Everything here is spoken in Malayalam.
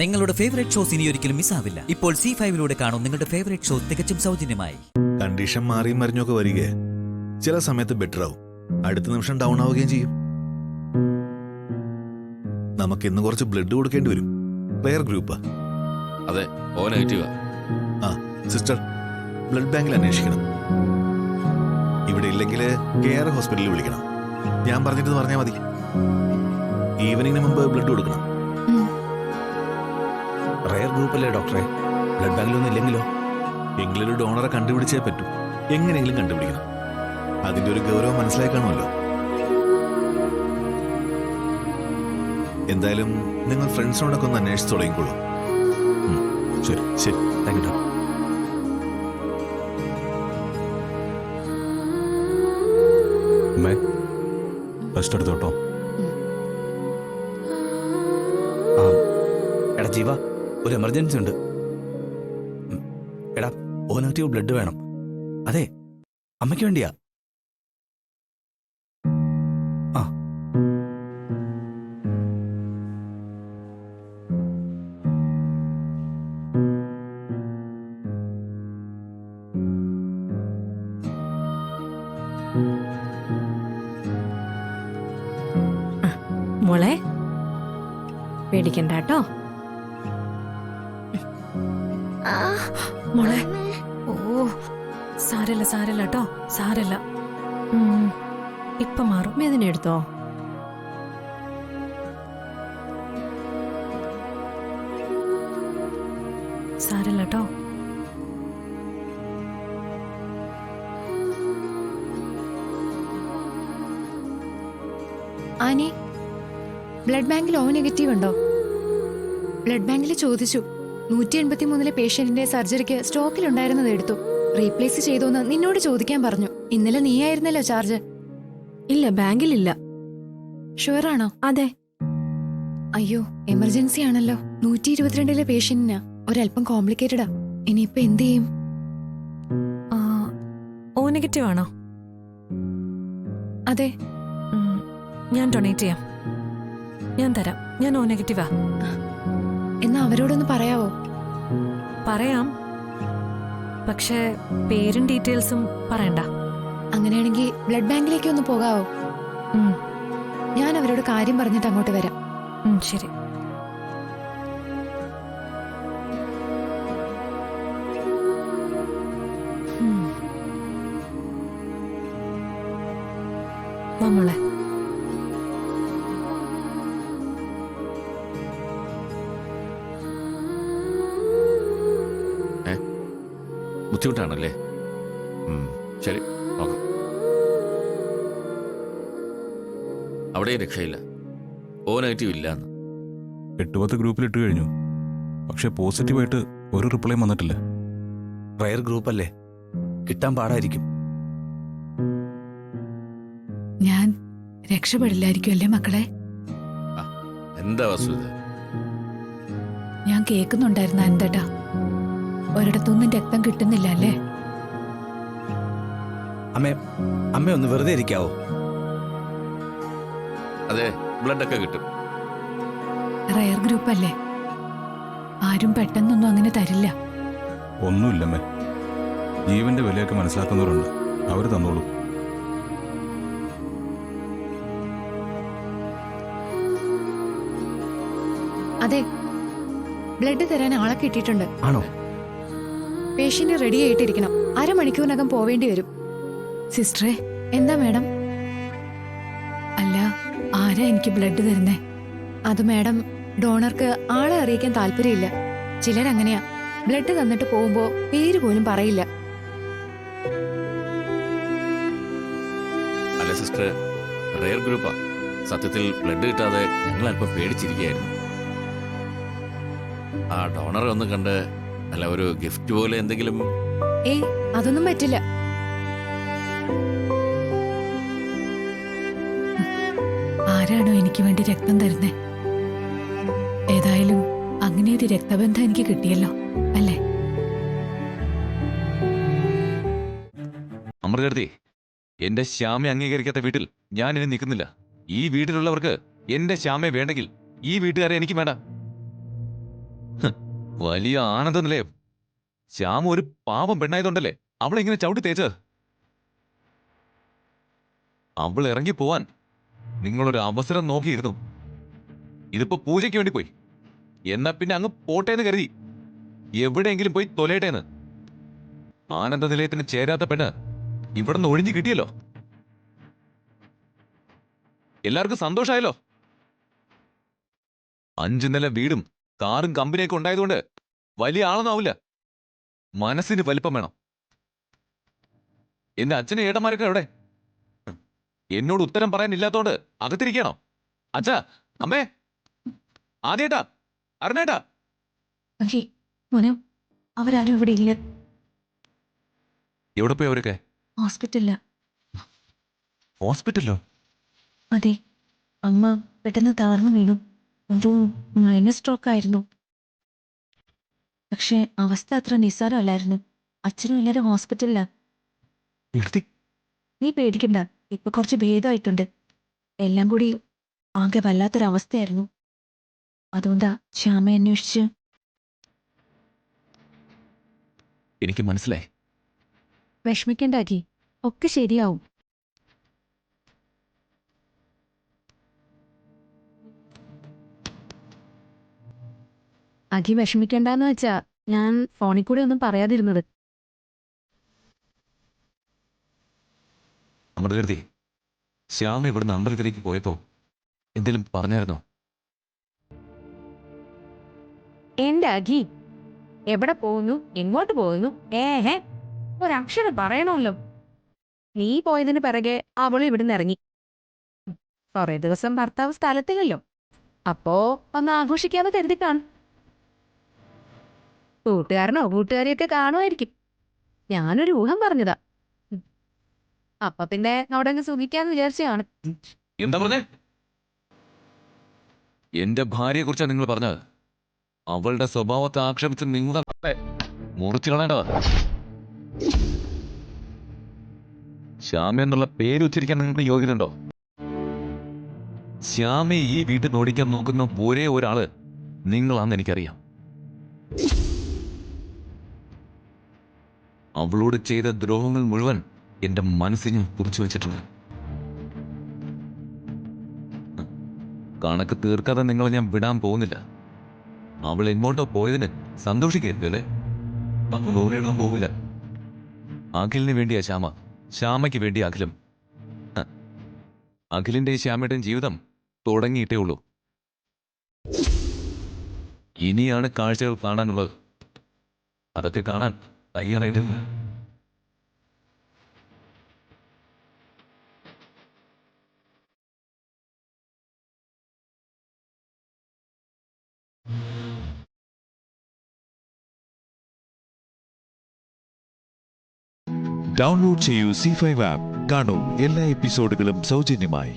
നിങ്ങളുടെ ഫേവറേറ്റ് ഷോസ് ഇനി ഒരിക്കലും മിസ്സാവില്ല. ഇപ്പോൾ C5 കാണും നിങ്ങളുടെ ഫേവറേറ്റ് ഷോ തികച്ചും സൗജന്യമായി. കണ്ടീഷൻ മാറിയും മറിഞ്ഞൊക്കെ വരിക ചില സമയത്ത് ബെറ്റർ ആവും, അടുത്ത നിമിഷം ഡൗൺ ആവുകയും ചെയ്യും. നമുക്ക് ഇന്ന് കുറച്ച് ബ്ലഡ് കൊടുക്കേണ്ടി വരും. റെയർ ഗ്രൂപ്പാ. അതെ, ഓ നെഗറ്റീവാ. ആ സിസ്റ്റർ, ബ്ലഡ് ബാങ്കിൽ അന്വേഷിക്കണം. ഇവിടെ ഇല്ലെങ്കിൽ KR ഹോസ്പിറ്റലിൽ വിളിക്കണം. ഞാൻ പറഞ്ഞിട്ട് പറഞ്ഞാൽ മതി. ഈവനിങ്ങിന് മുമ്പ് ബ്ലഡ് കൊടുക്കണം. റയർ ഗ്രൂപ്പല്ലേ ഡോക്ടറെ? ബ്ലഡ് ബാങ്കിലൊന്നും ഇല്ലെങ്കിലോ? എങ്കിലൊരു ഡോണറെ കണ്ടുപിടിച്ചേ പറ്റൂ. എങ്ങനെയെങ്കിലും കണ്ടുപിടിക്കണം. അതിന്റെ ഒരു ഗൗരവം മനസ്സിലായി കാണുമല്ലോ. എന്തായാലും നിങ്ങൾ ഫ്രണ്ട്സിനോടൊക്കെ ഒന്ന് അന്വേഷിച്ച് തുടങ്ങിക്കോളൂ. ശരി ശരി, താങ്ക് യു ഡോക്ടർ. അമ്മേ, റെസ്റ്റ് എടുത്തു കേട്ടോ. ആ എടാ ജീവ, ഒരു എമർജൻസി ഉണ്ട്. എടാ ഓ നെഗറ്റീവ് ബ്ലഡ് വേണം. അതെ, അമ്മയ്ക്ക് വേണ്ടിയാ. ആ മോളെ പേടിക്കണ്ട കേട്ടോ മോളെ. ഓ സാരല്ല സാരല്ല കേട്ടോ, സാരല്ല. ഇപ്പൊ മാറും. വേദന എടുത്തോ? സാരല്ല കേട്ടോ. ആനി, ബ്ലഡ് ബാങ്കിൽ O നെഗറ്റീവ് ഉണ്ടോ? ബ്ലഡ് ബാങ്കിൽ ചോദിച്ചു. 183 പേഷ്യന്റിന്റെ സർജറിക്ക് സ്റ്റോക്കിലുണ്ടായിരുന്നത് എടുത്തു. റീപ്ലേസ് ചെയ്തോന്ന് നിന്നോട് ചോദിക്കാൻ പറഞ്ഞു. ഇന്നലെ നീയായിരുന്നല്ലോ ചാർജ്. ഇല്ല, ബാങ്കിലില്ല. ഷുവറാണോ? അതെ. അയ്യോ, എമർജൻസി ആണല്ലോ. 122 പേഷ്യന്റിനാ. ഒരല്പം കോംപ്ലിക്കേറ്റഡാ. ഇനിയിപ്പോ എന്ത് ചെയ്യും? ഓ നെഗറ്റീവ് ആണോ? അതെ. ഞാൻ ഡൊണേറ്റ് ചെയ്യാം. ഞാൻ തരാം. ഞാൻ ഓ നെഗറ്റീവാ. എന്നാ അവരോടൊന്ന് പറയാവോ? പറയാം, പക്ഷേ പേരും ഡീറ്റെയിൽസും പറയണ്ട. അങ്ങനെയാണെങ്കിൽ ബ്ലഡ് ബാങ്കിലേക്ക് ഒന്ന് പോകാവോ? ഞാൻ അവരോട് കാര്യം പറഞ്ഞിട്ട് അങ്ങോട്ട് വരാം. ശരി. നമ്മളെ ബുദ്ധിമുട്ടാണല്ലേ? ശരി, നോക്കാം. അവിടെ രക്ഷയില്ല. ഓ നെഗറ്റീവ് ഇല്ല എന്ന് 8-10 ഗ്രൂപ്പിലിട്ട് കഴിഞ്ഞു. പക്ഷെ പോസിറ്റീവായിട്ട് ഒരു റിപ്ലൈയും വന്നിട്ടില്ല. റയർ ഗ്രൂപ്പല്ലേ, കിട്ടാൻ പാടായിരിക്കും. ഞാൻ രക്ഷപ്പെടില്ലായിരിക്കും അല്ലേ മക്കളെ? എന്താ വസ്തുത? ഞാൻ കേൾക്കുന്നുണ്ടായിരുന്ന എന്തേട്ടാ, ഒരിടത്തൊന്നും രക്തം കിട്ടുന്നില്ല അല്ലേ? അമ്മ ഒന്ന് വെറുതെ ഇരിക്കാവോ? അതെ, ബ്ലഡ് ഒക്കെ കിട്ടും. റയർ ഗ്രൂപ്പ് അല്ലേ, ആരും പെട്ടെന്നൊന്നും അങ്ങനെ തരില്ല. ഒന്നുമില്ലമ്മേ, ജീവന്റെ വിലയൊക്കെ മനസ്സിലാക്കുന്നവരുണ്ട്. അവർ തന്നോളൂ. അതെ, ബ്ലഡ് തരാൻ ആളെ കിട്ടിയിട്ടുണ്ട്. ആണോ? Patient ready ആയിട്ടിരിക്കണം. അരമണിക്കൂറിനകം പോവേണ്ടി വരും. സിസ്റ്ററെ, എന്താ മാഡം? അല്ല, ആരാ എനിക്ക് ബ്ലഡ് തരുന്നേ? അത് മാഡം, ഡോണർക്ക് ആളെ അറിയിക്കാൻ താല്പര്യമില്ല. ചിലരങ്ങനെയാ, ബ്ലഡ് തന്നിട്ട് പോകുമ്പോ പേര് പോലും പറയില്ല. അല്ല സിസ്റ്റർ, റെയർ ഗ്രൂപ്പാ. സത്യത്തിൽ ബ്ലഡ് കിട്ടാതെ ഞങ്ങൾ അല്പം പേടിച്ചിരിക്കുകയായിരുന്നു. ആ ഡോണറെ ഒന്ന് കണ്ട് അല്ല ഒരു ഗിഫ്റ്റ് പോലെ എന്തെങ്കിലും. ഏയ്, അതൊന്നും പറ്റില്ല. ആരാണോ എനിക്ക് വേണ്ടി രക്തം തരുന്നേ? ഏതായാലും അങ്ങനെ ഒരു രക്തബന്ധം എനിക്ക് കിട്ടിയല്ലോ അല്ലേ? അമൃതർത്തി, എന്റെ ശ്യാമയെ അംഗീകരിക്കാത്ത വീട്ടിൽ ഞാൻ ഇനി നിൽക്കുന്നില്ല. ഈ വീട്ടിലുള്ളവർക്ക് എന്റെ ശ്യാമയെ വേണ്ടെങ്കിൽ ഈ വീട്ടുകാരെ എനിക്ക് വേണ്ട. വലിയ ആനന്ദ നിലയം. ശ്യാമ ഒരു പാവം പെണ്ണായതുകൊണ്ടല്ലേ അവളെങ്ങനെ ചവിട്ടി തേച്ചത്. അവൾ ഇറങ്ങി പോവാൻ നിങ്ങളൊരു അവസരം നോക്കിയിരുന്നു. ഇതിപ്പോ പൂജയ്ക്ക് വേണ്ടി പോയി. എന്നാ പിന്നെ അങ്ങ് പോട്ടേന്ന് കരുതി എവിടെയെങ്കിലും പോയി തൊലയട്ടേന്ന്. ആനന്ദ നിലയത്തിന് ചേരാത്ത പെണ്ണ് ഇവിടുന്ന് ഒഴിഞ്ഞു കിട്ടിയല്ലോ. എല്ലാവർക്കും സന്തോഷമായല്ലോ. 5 നില വീടും കാറും കമ്പനിയൊക്കെ ഉണ്ടായതുകൊണ്ട് വലിയ ആളൊന്നാവില്ല. മനസ്സിന് വലിപ്പം വേണം. എന്റെ അച്ഛനും ഏട്ടന്മാരൊക്കെ എവിടെ? എന്നോട് ഉത്തരം പറയാനില്ലാത്തോണ്ട് അകത്തിരിക്കണോ? അച്ഛാ, അമ്മേ, ആദ്യേട്ടാ, അരുണേട്ടാ. അഖി മോനെ അവരാരും ഇവിടെ ഇല്ല. എവിടെ പോയി അവരൊക്കെ? ഹോസ്പിറ്റലില്ല. ഹോസ്പിറ്റലിലോ? അതെ, അമ്മ പെട്ടെന്ന് തളർന്നു വീണു. ഒരു മൈനർ സ്ട്രോക്ക് ആയിരുന്നു. പക്ഷെ അവസ്ഥ അത്ര നിസ്സാരമല്ലായിരുന്നു. അച്ഛനും എല്ലാവരും ഹോസ്പിറ്റലിലാ. എടുത്തി നീ പേടിക്കണ്ട, ഇപ്പൊ കുറച്ച് ഭേദമായിട്ടുണ്ട്. എല്ലാം കൂടി ആകെ വല്ലാത്തൊരവസ്ഥയായിരുന്നു. അതുകൊണ്ടാ ശ്യാമ അന്വേഷിച്ച്. എനിക്ക് മനസ്സിലായി. വിഷമിക്കണ്ട അഖി, ഒക്കെ ശരിയാവും. അഖി വിഷമിക്കണ്ടെന്ന് വെച്ചാ ഞാൻ ഫോണിൽ കൂടെ ഒന്നും പറയാതിരുന്നത്. അമൃതകീർത്തി, ശ്യാമ ഇവിടുന്ന് അമൃതയിലേക്ക് പോയപ്പോ എന്തെങ്കിലും പറഞ്ഞായിരുന്നോ? എന്റെ അഖി എവിടെ പോകുന്നു, എങ്ങോട്ട് പോകുന്നു, ഏഹേ ഒരക്ഷരം പറയണമല്ലോ. നീ പോയതിന് പിറകെ അവളും ഇവിടുന്ന് ഇറങ്ങി. കുറെ ദിവസം ഭർത്താവ് സ്ഥലത്തില്ലല്ലോ, അപ്പോ ഒന്ന് ആഘോഷിക്കാന്ന് കരുതി കാണും. കൂട്ടുകാരനോ കൂട്ടുകാരിയൊക്കെ കാണുമായിരിക്കും. ഞാനൊരു ഊഹം പറഞ്ഞതാ. അപ്പൊ പിന്നെ അവിടെ അങ്ങ് സുഖിക്കാന്ന് വിചാരിച്ചാണ്. എന്താ പറഞ്ഞേ? എന്റെ ഭാര്യയെ കുറിച്ചാണ് നിങ്ങൾ പറഞ്ഞത്. അവളുടെ സ്വഭാവത്തെ ആക്ഷേപിച്ച് നിങ്ങളെ മുറിച്ചു കളയേണ്ടതാ. ശ്യാമ എന്നുള്ള പേര് ഉച്ചരിക്കാൻ നിങ്ങൾക്ക് യോഗ്യതയുണ്ടോ? ശ്യാമയെ ഈ വീട്ടിൽ ഓടിക്കാൻ നോക്കുന്ന ഒരേ ഒരാള് നിങ്ങളാണെന്ന് എനിക്കറിയാം. അവളോട് ചെയ്ത ദ്രോഹങ്ങൾ മുഴുവൻ എന്റെ മനസ്സിൽ ഞാൻ കുറിച്ചു വെച്ചിട്ടുണ്ട്. കണക്ക് തീർക്കാതെ നിങ്ങളെ ഞാൻ വിടാൻ പോകുന്നില്ല. അവൾ എങ്ങോട്ടോ പോയതിന് സന്തോഷിക്കരുതല്ലേ? പോവില്ല. അഖിലിന് വേണ്ടിയാ ശ്യാമ, ശ്യാമയ്ക്ക് വേണ്ടി അഖിലും. അഖിലിന്റെ ശ്യാമയുടെയും ജീവിതം തുടങ്ങിയിട്ടേ ഉള്ളൂ. ഇനിയാണ് കാഴ്ചകൾ കാണാനുള്ളത്. അതൊക്കെ കാണാൻ തയ്യാറായിട്ടില്ല. ഡൗൺലോഡ് ചെയ്യൂ C5 ആപ്പ്. കാണൂ എല്ലാ എപ്പിസോഡുകളും സൗജന്യമായി.